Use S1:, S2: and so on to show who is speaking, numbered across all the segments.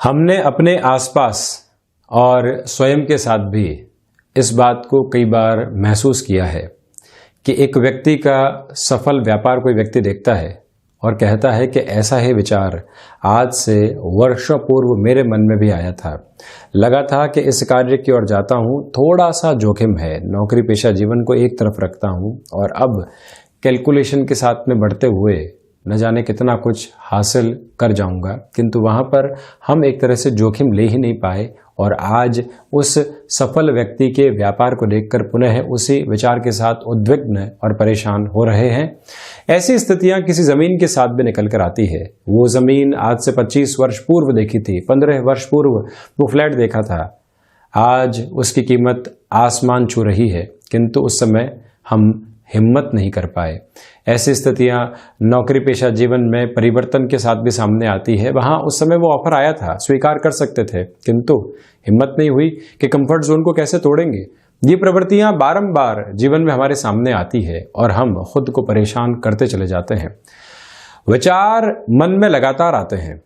S1: हमने अपने आसपास और स्वयं के साथ भी इस बात को कई बार महसूस किया है कि एक व्यक्ति का सफल व्यापार कोई व्यक्ति देखता है और कहता है कि ऐसा ही विचार आज से वर्षों पूर्व मेरे मन में भी आया था। लगा था कि इस कार्य की ओर जाता हूँ, थोड़ा सा जोखिम है, नौकरी पेशा जीवन को एक तरफ रखता हूँ और अब कैलकुलेशन के साथ में बढ़ते हुए न जाने कितना कुछ हासिल कर जाऊंगा, किंतु वहां पर हम एक तरह से जोखिम ले ही नहीं पाए और आज उस सफल व्यक्ति के व्यापार को देखकर पुनः उसी विचार के साथ उद्विग्न और परेशान हो रहे हैं। ऐसी स्थितियां किसी जमीन के साथ भी निकल कर आती है। वो जमीन आज से 25 वर्ष पूर्व देखी थी, 15 वर्ष पूर्व वो फ्लैट देखा था, आज उसकी कीमत आसमान छू रही है, किंतु उस समय हम हिम्मत नहीं कर पाए। ऐसी स्थितियां नौकरी पेशा जीवन में परिवर्तन के साथ भी सामने आती है। वहां उस समय वो ऑफर आया था, स्वीकार कर सकते थे, किंतु हिम्मत नहीं हुई कि कंफर्ट जोन को कैसे तोड़ेंगे। ये प्रवृत्तियां बारंबार जीवन में हमारे सामने आती है और हम खुद को परेशान करते चले जाते हैं। विचार मन में लगातार आते हैं।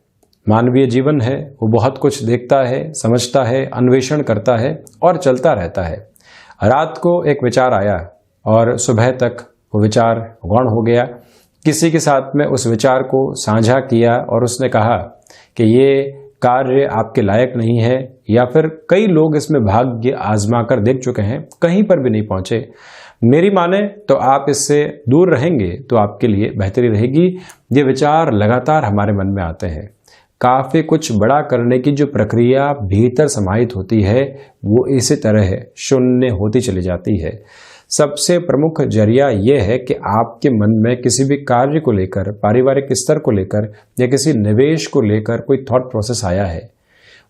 S1: मानवीय जीवन है, वो बहुत कुछ देखता है, समझता है, अन्वेषण करता है और चलता रहता है। रात को एक विचार आया और सुबह तक वो विचार गौण हो गया। किसी के साथ में उस विचार को साझा किया और उसने कहा कि ये कार्य आपके लायक नहीं है, या फिर कई लोग इसमें भाग्य आजमा कर देख चुके हैं, कहीं पर भी नहीं पहुंचे। मेरी माने तो आप इससे दूर रहेंगे तो आपके लिए बेहतरी रहेगी। ये विचार लगातार हमारे मन में आते हैं। काफी कुछ बड़ा करने की जो प्रक्रिया भीतर समाहित होती है वो इसी तरह शून्य होती चली जाती है। सबसे प्रमुख जरिया यह है कि आपके मन में किसी भी कार्य को लेकर, पारिवारिक स्तर को लेकर या किसी निवेश को लेकर कोई थॉट प्रोसेस आया है,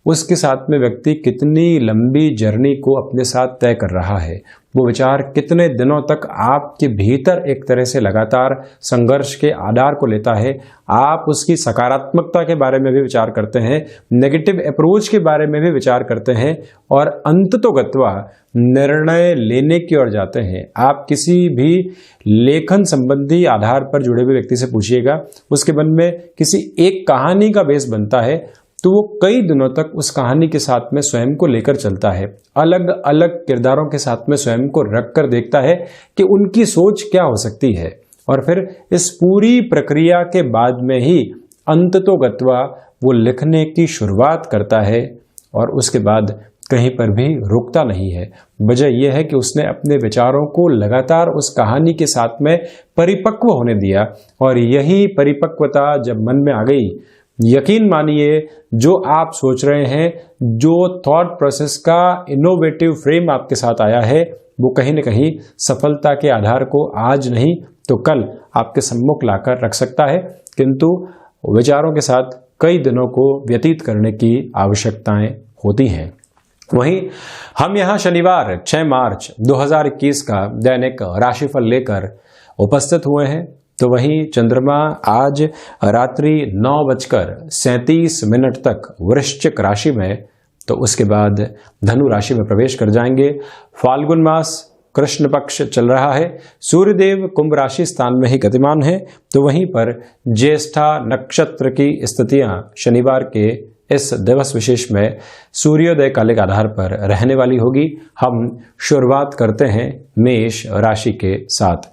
S1: उसके साथ में व्यक्ति कितनी लंबी जर्नी को अपने साथ तय कर रहा है। वो विचार कितने दिनों तक आपके भीतर एक तरह से लगातार संघर्ष के आधार को लेता है। आप उसकी सकारात्मकता के बारे में भी विचार करते हैं, नेगेटिव अप्रोच के बारे में भी विचार करते हैं और अंततोगत्वा निर्णय लेने की ओर जाते हैं। आप किसी भी लेखन संबंधी आधार पर जुड़े हुए व्यक्ति से पूछिएगा, उसके मन में किसी एक कहानी का बेस बनता है तो वो कई दिनों तक उस कहानी के साथ में स्वयं को लेकर चलता है। अलग अलग किरदारों के साथ में स्वयं को रख कर देखता है कि उनकी सोच क्या हो सकती है और फिर इस पूरी प्रक्रिया के बाद में ही अंततोगत्वा वो लिखने की शुरुआत करता है और उसके बाद कहीं पर भी रुकता नहीं है। वजह यह है कि उसने अपने विचारों को लगातार उस कहानी के साथ में परिपक्व होने दिया और यही परिपक्वता जब मन में आ गई, यकीन मानिए जो आप सोच रहे हैं, जो थॉट प्रोसेस का इनोवेटिव फ्रेम आपके साथ आया है, वो कहीं न कहीं सफलता के आधार को आज नहीं तो कल आपके सम्मुख लाकर रख सकता है, किंतु विचारों के साथ कई दिनों को व्यतीत करने की आवश्यकताएं होती हैं। वहीं हम यहाँ शनिवार 6 मार्च 2021 का दैनिक राशिफल लेकर उपस्थित हुए हैं। तो वहीं चंद्रमा आज रात्रि 9:37 तक वृश्चिक राशि में, तो उसके बाद धनु राशि में प्रवेश कर जाएंगे। फाल्गुन मास कृष्ण पक्ष चल रहा है। सूर्यदेव कुंभ राशि स्थान में ही गतिमान है। तो वहीं पर ज्येष्ठा नक्षत्र की स्थितियां शनिवार के इस दिवस विशेष में सूर्योदय काले के आधार पर रहने वाली होगी। हम शुरुआत करते हैं मेष राशि के साथ।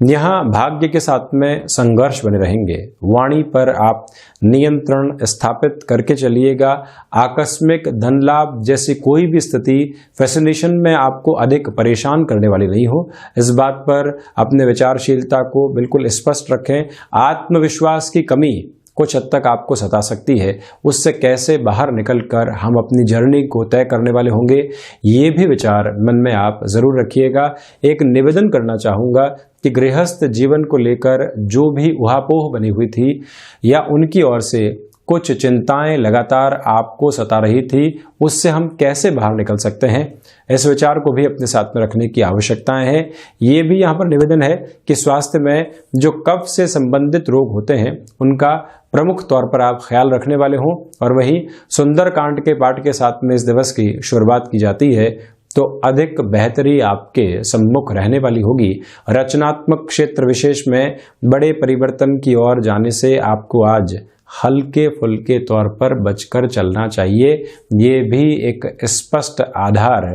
S1: यहाँ भाग्य के साथ में संघर्ष बने रहेंगे। वाणी पर आप नियंत्रण स्थापित करके चलिएगा। आकस्मिक धन लाभ जैसी कोई भी स्थिति फैसिनेशन में आपको अधिक परेशान करने वाली नहीं हो। इस बात पर अपने विचारशीलता को बिल्कुल स्पष्ट रखें। आत्मविश्वास की कमी कुछ हद तक आपको सता सकती है, उससे कैसे बाहर निकलकर हम अपनी जर्नी को तय करने वाले होंगे, ये भी विचार मन में आप जरूर रखिएगा। एक निवेदन करना चाहूँगा कि गृहस्थ जीवन को लेकर जो भी उहापोह बनी हुई थी या उनकी ओर से कुछ चिंताएं लगातार आपको सता रही थी, उससे हम कैसे बाहर निकल सकते हैं, इस विचार को भी अपने साथ में रखने की आवश्यकताएं हैं। ये भी यहाँ पर निवेदन है कि स्वास्थ्य में जो कफ से संबंधित रोग होते हैं उनका प्रमुख तौर पर आप ख्याल रखने वाले हों। और वहीं सुंदर कांड के पाठ के साथ में इस दिवस की शुरुआत की जाती है तो अधिक बेहतरी आपके सम्मुख रहने वाली होगी। रचनात्मक क्षेत्र विशेष में बड़े परिवर्तन की ओर जाने से आपको आज हल्के फुल्के तौर पर बचकर चलना चाहिए। ये भी एक स्पष्ट आधार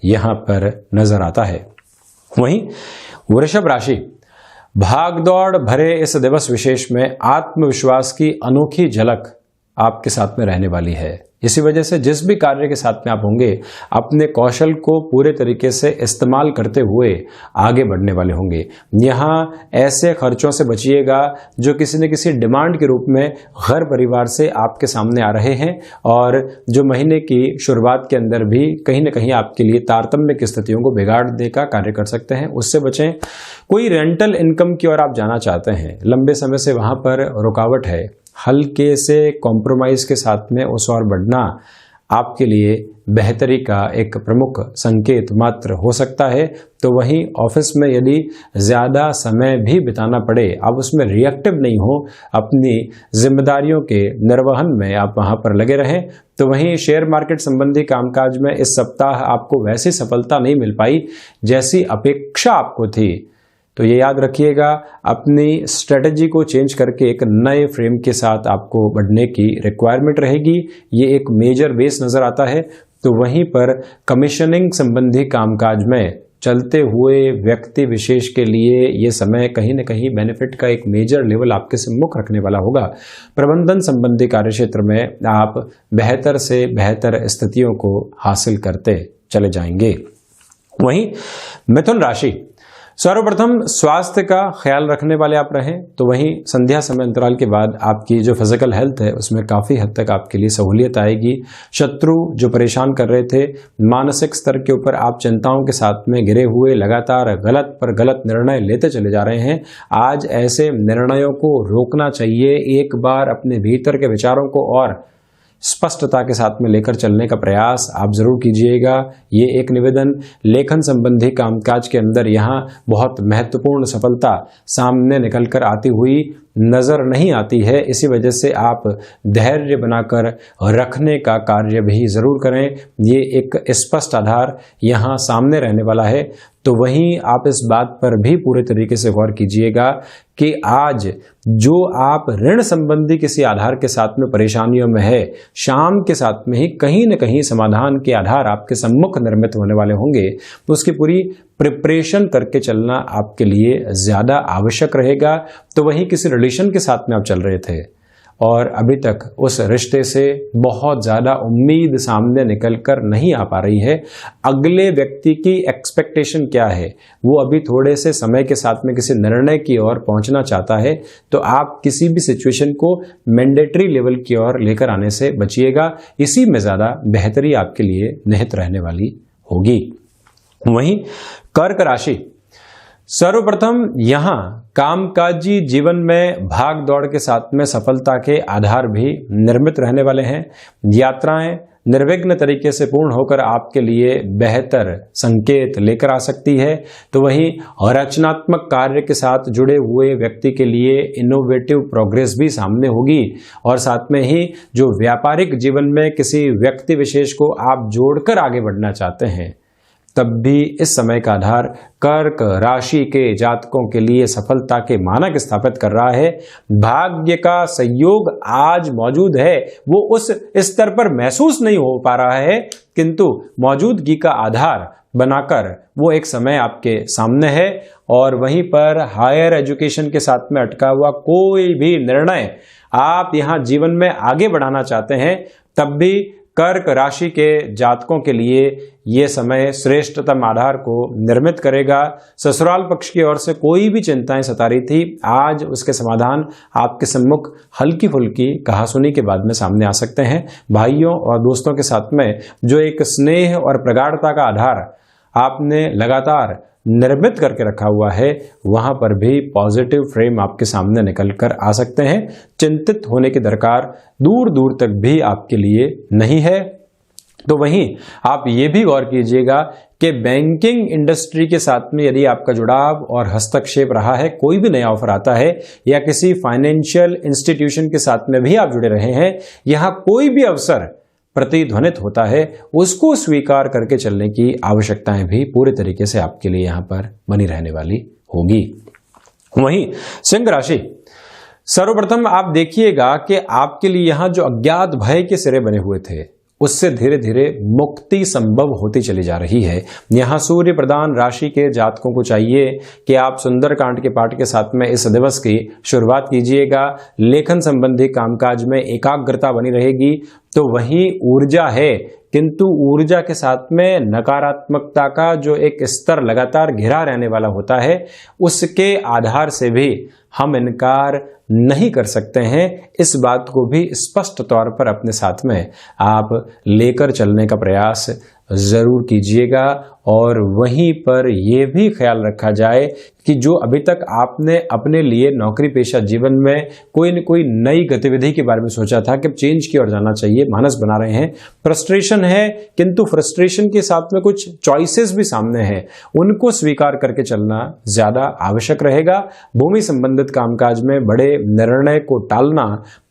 S1: यहां पर नजर आता है। वहीं वृषभ राशि, भागदौड़ भरे इस दिवस विशेष में आत्मविश्वास की अनोखी झलक आपके साथ में रहने वाली है। इसी वजह से जिस भी कार्य के साथ में आप होंगे, अपने कौशल को पूरे तरीके से इस्तेमाल करते हुए आगे बढ़ने वाले होंगे। यहाँ ऐसे खर्चों से बचिएगा जो किसी न किसी डिमांड के रूप में घर परिवार से आपके सामने आ रहे हैं और जो महीने की शुरुआत के अंदर भी कहीं ना कहीं आपके लिए तारतम्य की स्थितियों को बिगाड़ने का कार्य कर सकते हैं, उससे बचें। कोई रेंटल इनकम की ओर आप जाना चाहते हैं, लंबे समय से वहां पर रुकावट है, हल्के से कॉम्प्रोमाइज के साथ में उस ओर बढ़ना आपके लिए बेहतरी का एक प्रमुख संकेत मात्र हो सकता है। तो वहीं ऑफिस में यदि ज़्यादा समय भी बिताना पड़े, आप उसमें रिएक्टिव नहीं हो, अपनी जिम्मेदारियों के निर्वहन में आप वहां पर लगे रहें। तो वहीं शेयर मार्केट संबंधी कामकाज में इस सप्ताह आपको वैसी सफलता नहीं मिल पाई जैसी अपेक्षा आपको थी। तो ये याद रखिएगा, अपनी स्ट्रेटजी को चेंज करके एक नए फ्रेम के साथ आपको बढ़ने की रिक्वायरमेंट रहेगी। ये एक मेजर बेस नजर आता है। तो वहीं पर कमीशनिंग संबंधी कामकाज में चलते हुए व्यक्ति विशेष के लिए ये समय कहीं न कहीं बेनिफिट का एक मेजर लेवल आपके सम्मुख रखने वाला होगा। प्रबंधन संबंधी कार्यक्षेत्र में आप बेहतर से बेहतर स्थितियों को हासिल करते चले जाएंगे। वहीं मिथुन राशि, सर्वप्रथम स्वास्थ्य का ख्याल रखने वाले आप रहें। तो वहीं संध्या समय अंतराल के बाद आपकी जो फिजिकल हेल्थ है उसमें काफ़ी हद तक आपके लिए सहूलियत आएगी। शत्रु जो परेशान कर रहे थे, मानसिक स्तर के ऊपर आप चिंताओं के साथ में घिरे हुए लगातार गलत पर गलत निर्णय लेते चले जा रहे हैं। आज ऐसे निर्णयों को रोकना चाहिए। एक बार अपने भीतर के विचारों को और स्पष्टता के साथ में लेकर चलने का प्रयास आप जरूर कीजिएगा। ये एक निवेदन, लेखन संबंधी कामकाज के अंदर यहाँ बहुत महत्वपूर्ण सफलता सामने निकलकर आती हुई नजर नहीं आती है। इसी वजह से आप धैर्य बनाकर रखने का कार्य भी जरूर करें। ये एक स्पष्ट आधार यहाँ सामने रहने वाला है। तो वहीं आप इस बात पर भी पूरे तरीके से गौर कीजिएगा कि आज जो आप ऋण संबंधी किसी आधार के साथ में परेशानियों में है, शाम के साथ में ही कहीं न कहीं समाधान के आधार आपके सम्मुख निर्मित होने वाले होंगे। तो उसकी पूरी प्रिपरेशन करके चलना आपके लिए ज़्यादा आवश्यक रहेगा। तो वहीं किसी रिलेशन के साथ में आप चल रहे थे और अभी तक उस रिश्ते से बहुत ज़्यादा उम्मीद सामने निकल कर नहीं आ पा रही है, अगले व्यक्ति की एक्सपेक्टेशन क्या है, वो अभी थोड़े से समय के साथ में किसी निर्णय की ओर पहुंचना चाहता है। तो आप किसी भी सिचुएशन को मैंडेटरी लेवल की ओर लेकर आने से बचिएगा। इसी में ज़्यादा बेहतरी आपके लिए निहित रहने वाली होगी। वहीं कर्क राशि, सर्वप्रथम यहाँ कामकाजी जीवन में भाग दौड़ के साथ में सफलता के आधार भी निर्मित रहने वाले हैं। यात्राएं निर्विघ्न तरीके से पूर्ण होकर आपके लिए बेहतर संकेत लेकर आ सकती है। तो वहीं रचनात्मक कार्य के साथ जुड़े हुए व्यक्ति के लिए इनोवेटिव प्रोग्रेस भी सामने होगी और साथ में ही जो व्यापारिक जीवन में किसी व्यक्ति विशेष को आप जोड़कर आगे बढ़ना चाहते हैं, तब भी इस समय का आधार कर्क राशि के जातकों के लिए सफलता के मानक स्थापित कर रहा है। भाग्य का संयोग आज मौजूद है, वो उस स्तर पर महसूस नहीं हो पा रहा है, किंतु मौजूदगी का आधार बनाकर वो एक समय आपके सामने है। और वहीं पर हायर एजुकेशन के साथ में अटका हुआ कोई भी निर्णय आप यहाँ जीवन में आगे बढ़ाना चाहते हैं, तब भी कर्क राशि के जातकों के लिए ये समय श्रेष्ठतम आधार को निर्मित करेगा। ससुराल पक्ष की ओर से कोई भी चिंताएं सता रही थी, आज उसके समाधान आपके सम्मुख हल्की फुल्की कहासुनी के बाद में सामने आ सकते हैं। भाइयों और दोस्तों के साथ में जो एक स्नेह और प्रगाढ़ता का आधार आपने लगातार निर्मित करके रखा हुआ है, वहां पर भी पॉजिटिव फ्रेम आपके सामने निकल कर आ सकते हैं। चिंतित होने की दरकार दूर दूर तक भी आपके लिए नहीं है। तो वहीं आप ये भी गौर कीजिएगा कि बैंकिंग इंडस्ट्री के साथ में यदि आपका जुड़ाव और हस्तक्षेप रहा है, कोई भी नया ऑफर आता है या किसी फाइनेंशियल इंस्टीट्यूशन के साथ में भी आप जुड़े रहे हैं, यहाँ कोई भी अवसर प्रतिध्वनित होता है, उसको स्वीकार करके चलने की आवश्यकताएं भी पूरे तरीके से आपके लिए यहां पर बनी रहने वाली होगी। वहीं सिंह राशि, सर्वप्रथम आप देखिएगा कि आपके लिए यहां जो अज्ञात भय के सिरे बने हुए थे उससे धीरे धीरे मुक्ति संभव होती चली जा रही है। यहां सूर्य प्रधान राशि के जातकों को चाहिए कि आप सुंदरकांड के पाठ के साथ में इस दिवस की शुरुआत कीजिएगा। लेखन संबंधी कामकाज में एकाग्रता बनी रहेगी। तो वही ऊर्जा है, किंतु ऊर्जा के साथ में नकारात्मकता का जो एक स्तर लगातार घिरा रहने वाला होता है, उसके आधार से भी हम इनकार नहीं कर सकते हैं। इस बात को भी स्पष्ट तौर पर अपने साथ में आप लेकर चलने का प्रयास जरूर कीजिएगा। और वहीं पर यह भी ख्याल रखा जाए कि जो अभी तक आपने अपने लिए नौकरी पेशा जीवन में कोई न कोई नई गतिविधि के बारे में सोचा था कि चेंज की ओर जाना चाहिए, मानस बना रहे हैं, फ्रस्ट्रेशन है, किंतु फ्रस्ट्रेशन के साथ में कुछ चॉइसेस भी सामने हैं, उनको स्वीकार करके चलना ज्यादा आवश्यक रहेगा। भूमि संबंधित कामकाज में बड़े निर्णय को टालना,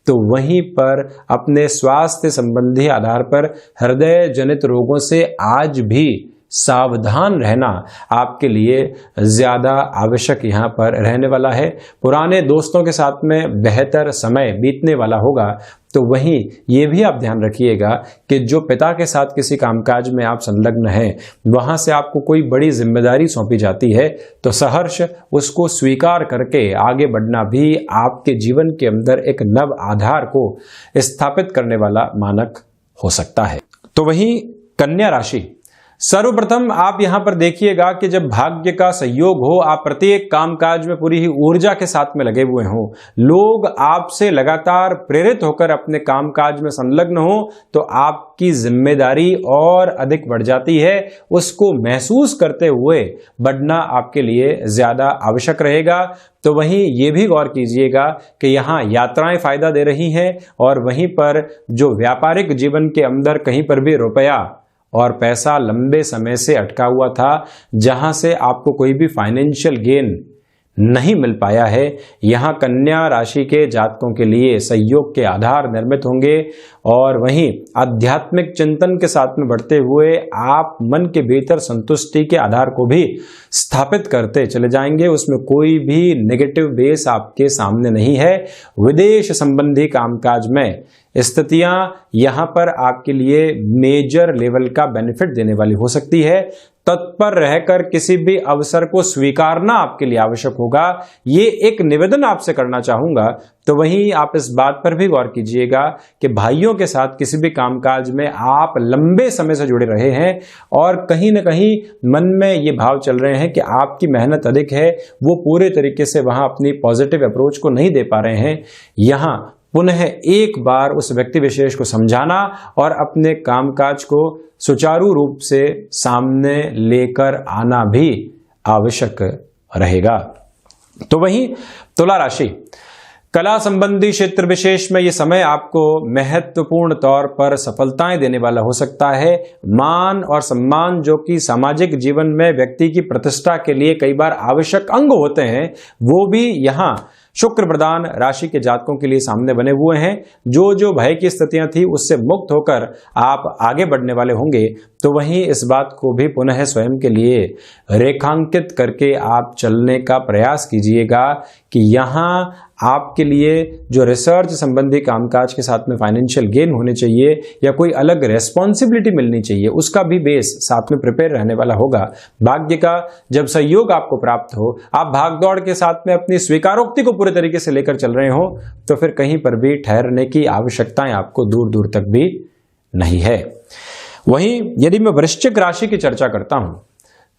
S1: तो वहीं पर अपने स्वास्थ्य संबंधी आधार पर हृदय जनित रोगों से आज भी सावधान रहना आपके लिए ज्यादा आवश्यक यहां पर रहने वाला है। पुराने दोस्तों के साथ में बेहतर समय बीतने वाला होगा। तो वहीं ये भी आप ध्यान रखिएगा कि जो पिता के साथ किसी कामकाज में आप संलग्न हैं, वहां से आपको कोई बड़ी जिम्मेदारी सौंपी जाती है, तो सहर्ष उसको स्वीकार करके आगे बढ़ना भी आपके जीवन के अंदर एक नव आधार को स्थापित करने वाला मानक हो सकता है। तो वहीं कन्या राशि, सर्वप्रथम आप यहां पर देखिएगा कि जब भाग्य का सहयोग हो, आप प्रत्येक कामकाज में पूरी ही ऊर्जा के साथ में लगे हुए हो, लोग आपसे लगातार प्रेरित होकर अपने कामकाज में संलग्न हो, तो आपकी जिम्मेदारी और अधिक बढ़ जाती है। उसको महसूस करते हुए बढ़ना आपके लिए ज्यादा आवश्यक रहेगा। तो वहीं ये भी गौर कीजिएगा कि यहाँ यात्राएं फायदा दे रही हैं, और वहीं पर जो व्यापारिक जीवन के अंदर कहीं पर भी रुपया और पैसा लंबे समय से अटका हुआ था, जहां से आपको कोई भी फाइनेंशियल गेन नहीं मिल पाया है, यहां कन्या राशि के जातकों के लिए सहयोग के आधार निर्मित होंगे। और वहीं आध्यात्मिक चिंतन के साथ में बढ़ते हुए आप मन के भीतर संतुष्टि के आधार को भी स्थापित करते चले जाएंगे। उसमें कोई भी नेगेटिव बेस आपके सामने नहीं है। विदेश संबंधी कामकाज में स्थितियां यहां पर आपके लिए मेजर लेवल का बेनिफिट देने वाली हो सकती है। तत्पर रहकर किसी भी अवसर को स्वीकारना आपके लिए आवश्यक होगा। ये एक निवेदन आपसे करना चाहूंगा। तो वहीं आप इस बात पर भी गौर कीजिएगा कि भाइयों के साथ किसी भी कामकाज में आप लंबे समय से जुड़े रहे हैं और कहीं ना कहीं मन में ये भाव चल रहे हैं कि आपकी मेहनत अधिक है, वो पूरे तरीके से वहां अपनी पॉजिटिव अप्रोच को नहीं दे पा रहे हैं। यहां पुनः एक बार उस व्यक्ति विशेष को समझाना और अपने कामकाज को सुचारू रूप से सामने लेकर आना भी आवश्यक रहेगा। तो वहीं तुला राशि, कला संबंधी क्षेत्र विशेष में यह समय आपको महत्वपूर्ण तौर पर सफलताएं देने वाला हो सकता है। मान और सम्मान जो कि सामाजिक जीवन में व्यक्ति की प्रतिष्ठा के लिए कई बार आवश्यक अंग होते हैं, वो भी यहां शुक्र प्रधान राशि के जातकों के लिए सामने बने हुए हैं। जो भय की स्थितियां थी उससे मुक्त होकर आप आगे बढ़ने वाले होंगे। तो वहीं इस बात को भी पुनः स्वयं के लिए रेखांकित करके आप चलने का प्रयास कीजिएगा कि यहाँ आपके लिए जो रिसर्च संबंधी कामकाज के साथ में फाइनेंशियल गेन होने चाहिए या कोई अलग रेस्पॉन्सिबिलिटी मिलनी चाहिए, उसका भी बेस साथ में प्रिपेयर रहने वाला होगा। भाग्य का जब सहयोग आपको प्राप्त हो, आप भागदौड़ के साथ में अपनी स्वीकारोक्ति को पूरे तरीके से लेकर चल रहे हो, तो फिर कहीं पर भी ठहरने की आवश्यकताएं आपको दूर दूर तक भी नहीं है। वहीं यदि मैं वृश्चिक राशि की चर्चा करता हूं,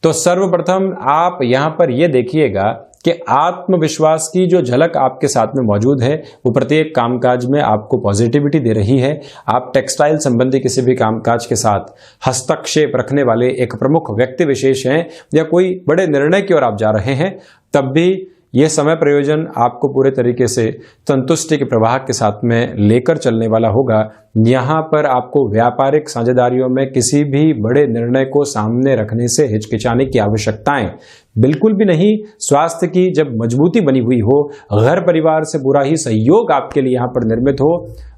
S1: तो सर्वप्रथम आप यहां पर यह देखिएगा कि आत्मविश्वास की जो झलक आपके साथ में मौजूद है, वो प्रत्येक कामकाज में आपको पॉजिटिविटी दे रही है। आप टेक्सटाइल संबंधी किसी भी कामकाज के साथ हस्तक्षेप रखने वाले एक प्रमुख व्यक्ति विशेष हैं या कोई बड़े निर्णय की ओर आप जा रहे हैं, तब भी यह समय प्रयोजन आपको पूरे तरीके से संतुष्टि के प्रवाह के साथ में लेकर चलने वाला होगा। यहाँ पर आपको व्यापारिक साझेदारियों में किसी भी बड़े निर्णय को सामने रखने से हिचकिचाने की आवश्यकताएं बिल्कुल भी नहीं। स्वास्थ्य की जब मजबूती बनी हुई हो, घर परिवार से पूरा ही सहयोग आपके लिए यहाँ पर निर्मित हो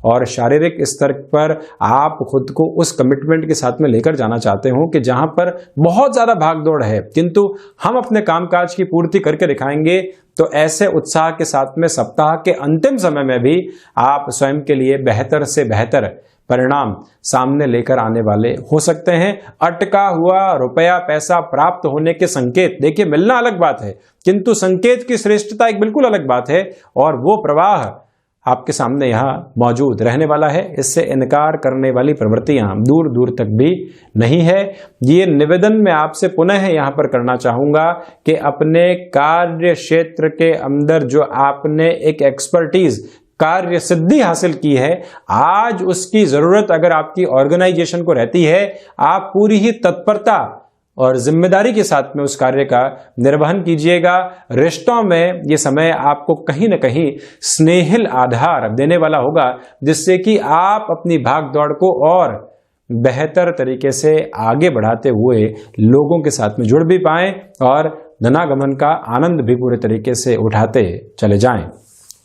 S1: और शारीरिक स्तर पर आप खुद को उस कमिटमेंट के साथ में लेकर जाना चाहते हो कि जहां पर बहुत ज्यादा भागदौड़ है किंतु हम अपने कामकाज की पूर्ति करके दिखाएंगे, तो ऐसे उत्साह के साथ में सप्ताह के अंतिम समय में भी आप स्वयं के लिए बेहतर से बेहतर परिणाम सामने लेकर आने वाले हो सकते हैं। अटका हुआ रुपया पैसा प्राप्त होने के संकेत, देखिए मिलना अलग बात है, किंतु संकेत की श्रेष्ठता एक बिल्कुल अलग बात है, और वो प्रवाह आपके सामने यहाँ मौजूद रहने वाला है। इससे इनकार करने वाली प्रवृत्तियां दूर दूर तक भी नहीं है। ये निवेदन मैं आपसे पुनः यहाँ पर करना चाहूंगा कि अपने कार्य क्षेत्र के अंदर जो आपने एक एक्सपर्टीज कार्य सिद्धि हासिल की है, आज उसकी जरूरत अगर आपकी ऑर्गेनाइजेशन को रहती है, आप पूरी ही तत्परता और जिम्मेदारी के साथ में उस कार्य का निर्वहन कीजिएगा। रिश्तों में ये समय आपको कहीं ना कहीं स्नेहिल आधार देने वाला होगा, जिससे कि आप अपनी भाग दौड़ को और बेहतर तरीके से आगे बढ़ाते हुए लोगों के साथ में जुड़ भी पाएं और धनागमन का आनंद भी पूरे तरीके से उठाते चले जाएं।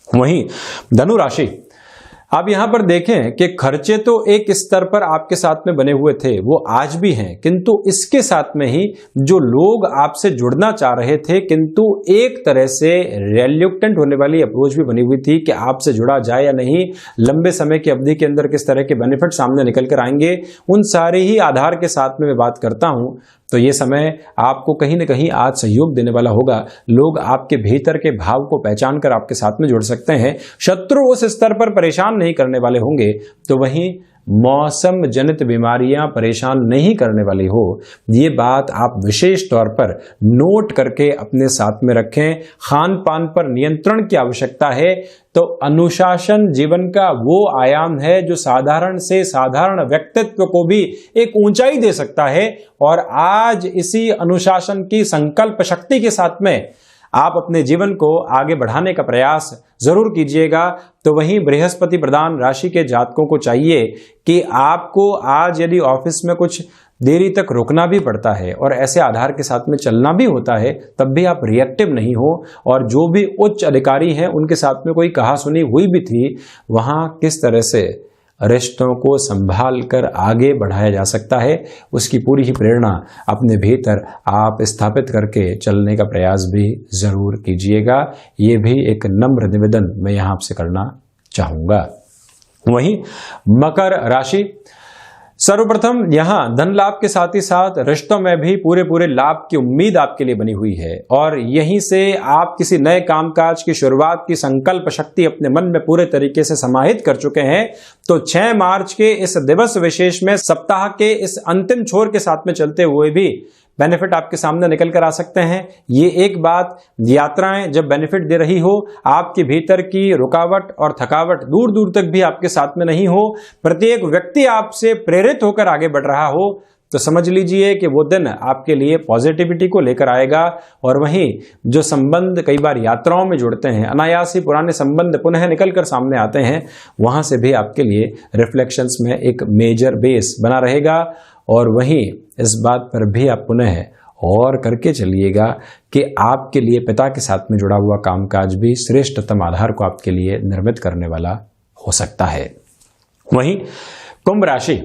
S1: वहीं धनु राशि, आप यहां पर देखें कि खर्चे तो एक स्तर पर आपके साथ में बने हुए थे, वो आज भी हैं, किंतु इसके साथ में ही जो लोग आपसे जुड़ना चाह रहे थे, किंतु एक तरह से रेल्यूक्टेंट होने वाली अप्रोच भी बनी हुई थी कि आपसे जुड़ा जाए या नहीं, लंबे समय की अवधि के अंदर किस तरह के बेनिफिट सामने निकल कर आएंगे, उन सारे ही आधार के साथ में मैं बात करता हूं। तो ये समय आपको कहीं ना कहीं आज सहयोग देने वाला होगा। लोग आपके भीतर के भाव को पहचान कर आपके साथ में जुड़ सकते हैं। शत्रु उस स्तर पर परेशान नहीं करने वाले होंगे। तो वहीं मौसम जनित बीमारियां परेशान नहीं करने वाली हो, ये बात आप विशेष तौर पर नोट करके अपने साथ में रखें। खान पान पर नियंत्रण की आवश्यकता है। तो अनुशासन जीवन का वो आयाम है जो साधारण से साधारण व्यक्तित्व को भी एक ऊंचाई दे सकता है, और आज इसी अनुशासन की संकल्प शक्ति के साथ में आप अपने जीवन को आगे बढ़ाने का प्रयास जरूर कीजिएगा। तो वहीं बृहस्पति प्रधान राशि के जातकों को चाहिए कि आपको आज यदि ऑफिस में कुछ देरी तक रुकना भी पड़ता है और ऐसे आधार के साथ में चलना भी होता है, तब भी आप रिएक्टिव नहीं हो, और जो भी उच्च अधिकारी हैं उनके साथ में कोई कहा सुनी हुई भी थी, वहां किस तरह से रिश्तों को संभाल कर आगे बढ़ाया जा सकता है, उसकी पूरी ही प्रेरणा अपने भीतर आप स्थापित करके चलने का प्रयास भी जरूर कीजिएगा। ये भी एक नम्र निवेदन मैं यहाँ आपसे करना चाहूंगा। वहीं मकर राशि, सर्वप्रथम यहां धन लाभ के साथ ही साथ रिश्तों में भी पूरे पूरे लाभ की उम्मीद आपके लिए बनी हुई है, और यहीं से आप किसी नए कामकाज की शुरुआत की संकल्प शक्ति अपने मन में पूरे तरीके से समाहित कर चुके हैं। तो 6 मार्च के इस दिवस विशेष में सप्ताह के इस अंतिम छोर के साथ में चलते हुए भी बेनिफिट आपके सामने निकल कर आ सकते हैं। ये एक बात, यात्राएं जब बेनिफिट दे रही हो, आपके भीतर की रुकावट और थकावट दूर दूर तक भी आपके साथ में नहीं हो, प्रत्येक व्यक्ति आपसे प्रेरित होकर आगे बढ़ रहा हो, तो समझ लीजिए कि वो दिन आपके लिए पॉजिटिविटी को लेकर आएगा। और वहीं जो संबंध कई बार यात्राओं में जुड़ते हैं, अनायास ही पुराने संबंध पुनः निकल कर सामने आते हैं, वहां से भी आपके लिए रिफ्लेक्शंस में एक मेजर बेस बना रहेगा। और वहीं इस बात पर भी आप पुनः और करके चलिएगा कि आपके लिए पिता के साथ में जुड़ा हुआ कामकाज भी श्रेष्ठतम आधार को आपके लिए निर्मित करने वाला हो सकता है। वहीं कुंभ राशि,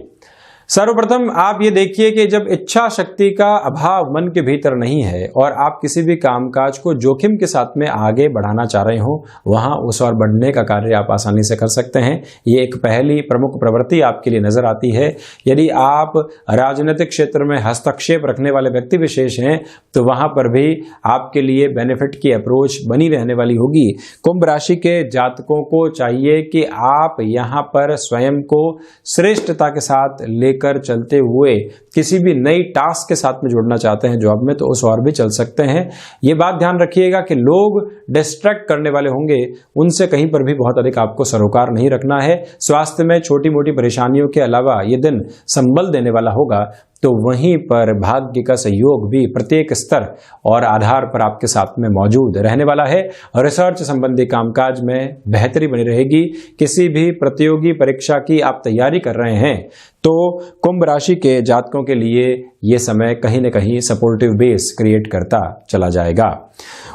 S1: सर्वप्रथम आप ये देखिए कि जब इच्छा शक्ति का अभाव मन के भीतर नहीं है और आप किसी भी कामकाज को जोखिम के साथ में आगे बढ़ाना चाह रहे हो, वहां उस और बढ़ने का कार्य आप आसानी से कर सकते हैं। ये एक पहली प्रमुख प्रवृत्ति आपके लिए नजर आती है। यदि आप राजनीतिक क्षेत्र में हस्तक्षेप रखने वाले व्यक्ति विशेष हैं, तो वहां पर भी आपके लिए बेनिफिट की अप्रोच बनी रहने वाली होगी। कुंभ राशि के जातकों को चाहिए कि आप यहाँ पर स्वयं को श्रेष्ठता के साथ लेकर चलते हुए किसी भी नई टास्क के साथ में जुड़ना चाहते हैं जॉब में, तो उस और भी चल सकते हैं। ये बात ध्यान रखिएगा कि लोग डिस्ट्रैक्ट करने वाले होंगे, उनसे कहीं पर भी बहुत अधिक आपको सरोकार नहीं रखना है। स्वास्थ्य में छोटी मोटी परेशानियों के अलावा ये दिन संबल देने वाला होगा। तो वहीं पर भाग्य का सहयोग भी प्रत्येक स्तर और आधार पर आपके साथ में मौजूद रहने वाला है। रिसर्च संबंधी कामकाज में बेहतरी बनी रहेगी। किसी भी प्रतियोगी परीक्षा की आप तैयारी कर रहे हैं, तो कुंभ राशि के जातकों के लिए ये समय कहीं न कहीं सपोर्टिव बेस क्रिएट करता चला जाएगा।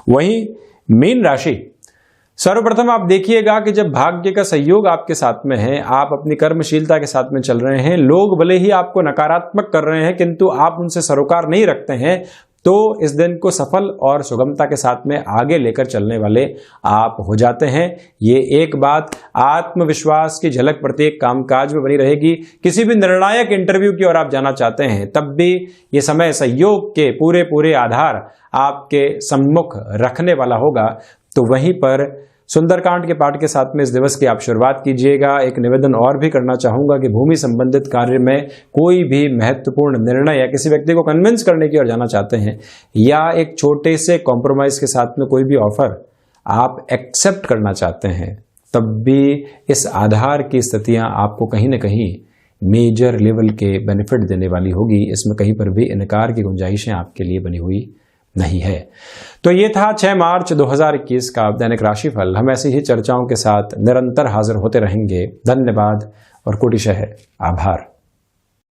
S1: वहीं मीन राशि, सर्वप्रथम आप देखिएगा कि जब भाग्य का सहयोग आपके साथ में है, आप अपनी कर्मशीलता के साथ में चल रहे हैं, लोग भले ही आपको नकारात्मक कर रहे हैं किंतु आप उनसे सरोकार नहीं रखते हैं, तो इस दिन को सफल और सुगमता के साथ में आगे लेकर चलने वाले आप हो जाते हैं। ये एक बात, आत्मविश्वास की झलक प्रत्येक कामकाज में बनी रहेगी। किसी भी निर्णायक इंटरव्यू की ओर आप जाना चाहते हैं तब भी ये समय सहयोग के पूरे आधार आपके सम्मुख रखने वाला होगा। तो वहीं पर सुंदरकांड के पाठ के साथ में इस दिवस की आप शुरुआत कीजिएगा। एक निवेदन और भी करना चाहूंगा कि भूमि संबंधित कार्य में कोई भी महत्वपूर्ण निर्णय या किसी व्यक्ति को कन्विंस करने की ओर जाना चाहते हैं या एक छोटे से कॉम्प्रोमाइज के साथ में कोई भी ऑफर आप एक्सेप्ट करना चाहते हैं, तब भी इस आधार की स्थितियां आपको कहीं ना कहीं मेजर लेवल के बेनिफिट देने वाली होगी। इसमें कहीं पर भी इनकार की गुंजाइशें आपके लिए बनी हुई नहीं है। तो ये था 6 मार्च 2021 का दैनिक राशिफल। हम ऐसी ही चर्चाओं के साथ निरंतर हाजिर होते रहेंगे। धन्यवाद और कोटिशः आभार।